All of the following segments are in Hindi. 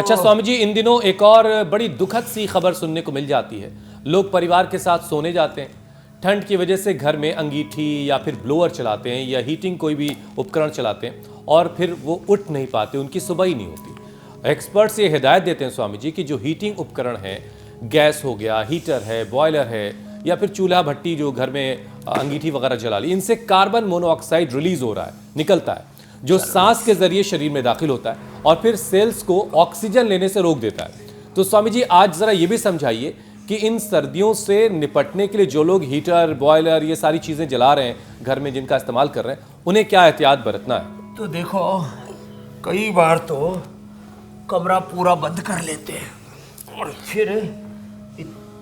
अच्छा स्वामी जी, इन दिनों एक और बड़ी दुखद सी खबर सुनने को मिल जाती है। लोग परिवार के साथ सोने जाते हैं, ठंड की वजह से घर में अंगीठी या फिर ब्लोअर चलाते हैं या हीटिंग कोई भी उपकरण चलाते हैं और फिर वो उठ नहीं पाते, उनकी सुबह ही नहीं होती। एक्सपर्ट्स ये हिदायत देते हैं स्वामी जी कि जो हीटिंग उपकरण है, गैस हो गया, हीटर है, बॉयलर है या फिर चूल्हा भट्टी जो घर में अंगीठी वगैरह जला ली, इनसे कार्बन मोनोऑक्साइड रिलीज हो रहा है, निकलता है, जो सांस के जरिए शरीर में दाखिल होता है और फिर सेल्स को ऑक्सीजन लेने से रोक देता है। तो स्वामी जी आज जरा ये भी समझाइए कि इन सर्दियों से निपटने के लिए जो लोग हीटर, बॉयलर ये सारी चीजें जला रहे हैं घर में, जिनका इस्तेमाल कर रहे हैं, उन्हें क्या एहतियात बरतना है? तो देखो, कई बार तो कमरा पूरा बंद कर लेते हैं और फिर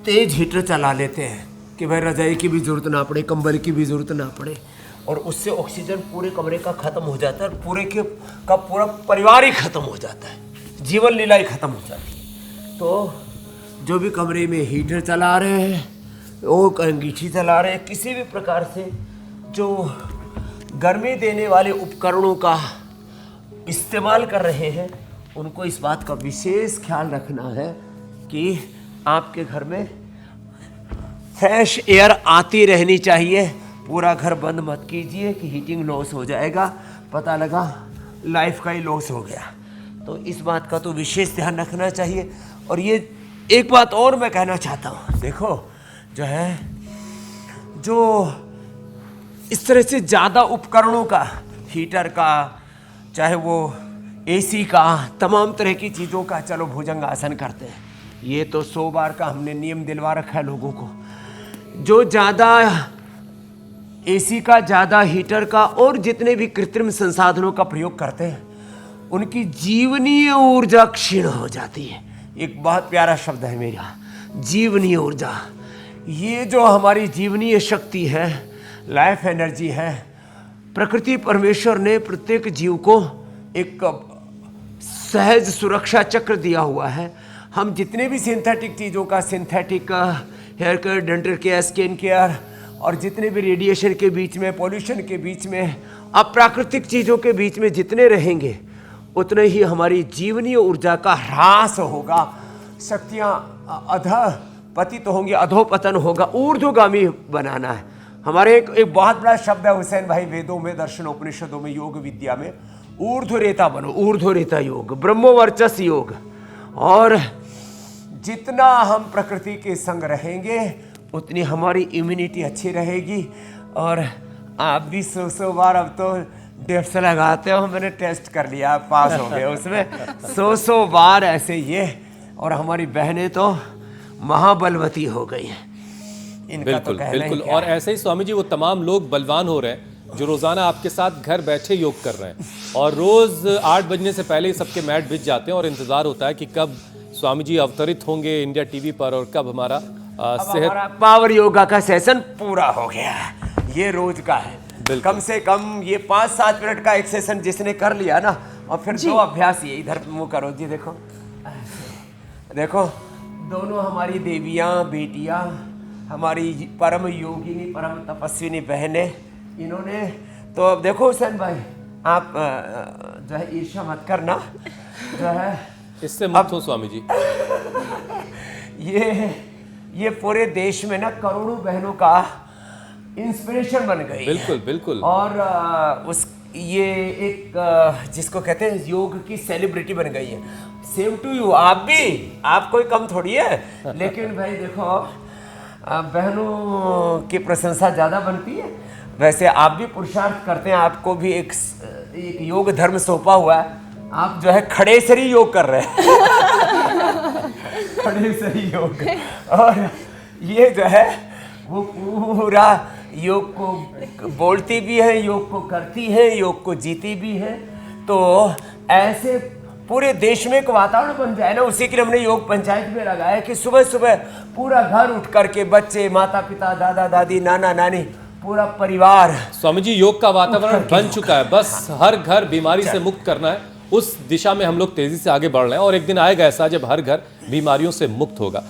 तेज हीटर चला लेते हैं कि भाई रजाई की भी जरूरत ना पड़े, कंबल की भी जरूरत ना पड़े, और उससे ऑक्सीजन पूरे कमरे का ख़त्म हो जाता है और पूरा परिवार ही ख़त्म हो जाता है, जीवन लीला ही ख़त्म हो जाती है। तो जो भी कमरे में हीटर चला रहे हैं, वो अंगीठी चला रहे हैं, किसी भी प्रकार से जो गर्मी देने वाले उपकरणों का इस्तेमाल कर रहे हैं, उनको इस बात का विशेष ख्याल रखना है कि आपके घर में फ्रेश एयर आती रहनी चाहिए। पूरा घर बंद मत कीजिए कि हीटिंग लॉस हो जाएगा, पता लगा लाइफ का ही लॉस हो गया। तो इस बात का तो विशेष ध्यान रखना चाहिए। और ये एक बात और मैं कहना चाहता हूँ, देखो जो इस तरह से ज़्यादा उपकरणों का, हीटर का, चाहे वो एसी का, तमाम तरह की चीज़ों का चलो भुजंगासन करते हैं, ये तो 100 बार का हमने नियम दिलवा रखा है लोगों को। जो ज़्यादा एसी का, ज़्यादा हीटर का और जितने भी कृत्रिम संसाधनों का प्रयोग करते हैं, उनकी जीवनीय ऊर्जा क्षीण हो जाती है। एक बहुत प्यारा शब्द है मेरा, जीवनीय ऊर्जा। ये जो हमारी जीवनीय शक्ति है, लाइफ एनर्जी है, प्रकृति परमेश्वर ने प्रत्येक जीव को एक सहज सुरक्षा चक्र दिया हुआ है। हम जितने भी सिंथेटिक चीज़ों का, synthetic hair care, dental care, skin care और जितने भी रेडिएशन के बीच में, पॉल्यूशन के बीच में, अप्राकृतिक चीज़ों के बीच में जितने रहेंगे, उतने ही हमारी जीवनीय ऊर्जा का ह्रास होगा, शक्तियाँ पतित होंगी, अधोपतन होगा, ऊर्ध्वगामी बनाना है। हमारे एक बहुत बड़ा शब्द है हुसैन भाई, वेदों में, दर्शन, उपनिषदों में, योग विद्या में, ऊर्ध्वरेता बनो, ऊर्ध्वरेता योग, ब्रह्मवर्चस योग। और जितना हम प्रकृति के संग रहेंगे उतनी हमारी इम्यूनिटी अच्छी रहेगी। और आप भी 100 बार अब तो 150 लगाते हो, मैंने टेस्ट कर लिया, आप पास हो गए उसमें 100 बार ऐसे ये। और हमारी बहनें तो महाबलवती हो गई हैं, इनका बिल्कुल, तो बिल्कुल। और ऐसे ही स्वामी जी वो तमाम लोग बलवान हो रहे हैं जो रोजाना आपके साथ घर बैठे योग कर रहे हैं और रोज 8 बजने से पहले ही सबके मैट बिछ जाते हैं और इंतजार होता है कि कब स्वामी जी अवतरित होंगे इंडिया टीवी पर और कब हमारा सेहत पावर योगा का सेशन पूरा हो गया है। ये रोज का है, कम से कम ये 5-7 मिनट का एक सेशन जिसने कर लिया ना, और फिर 2 अभ्यास ये इधर मुँह करो जी, देखो देखो, दोनों हमारी देवियाँ, बेटियाँ, हमारी परम योगिनी, परम तपस्विनी बहनें, इन्होंने तो अब देखो हुसैन भाई, आप जो है ईर्ष्या मत करना, जो है इससे मुक्त हो स्वामी जी। ये पूरे देश में ना करोड़ों बहनों का इंस्पिरेशन बन गई। बिल्कुल, बिल्कुल। और ये एक जिसको कहते हैं योग की सेलिब्रिटी बन गई है। सेम टू यू, आप कोई कम थोड़ी है। लेकिन भाई देखो, बहनों की प्रशंसा ज़्यादा बनती है। वैसे आप भी पुरुषार्थ करते हैं, आपको भी एक योग धर्म सौंपा हुआ है, आप जो है खड़े से ही योग कर रहे हैं खड़े से ही योग। और ये जो है वो पूरा योग को बोलती भी है, योग को करती है, योग को जीती भी है। तो ऐसे पूरे देश में एक वातावरण बन जाए ना, उसी के लिए हमने योग पंचायत में लगाया कि सुबह सुबह पूरा घर उठ करके बच्चे, माता पिता, दादा दादी, नाना नानी, पूरा परिवार। स्वामी जी योग का वातावरण बन चुका है, बस हर घर बीमारी से मुक्त करना है, उस दिशा में हम लोग तेजी से आगे बढ़ रहे हैं और एक दिन आएगा ऐसा जब हर घर बीमारियों से मुक्त होगा।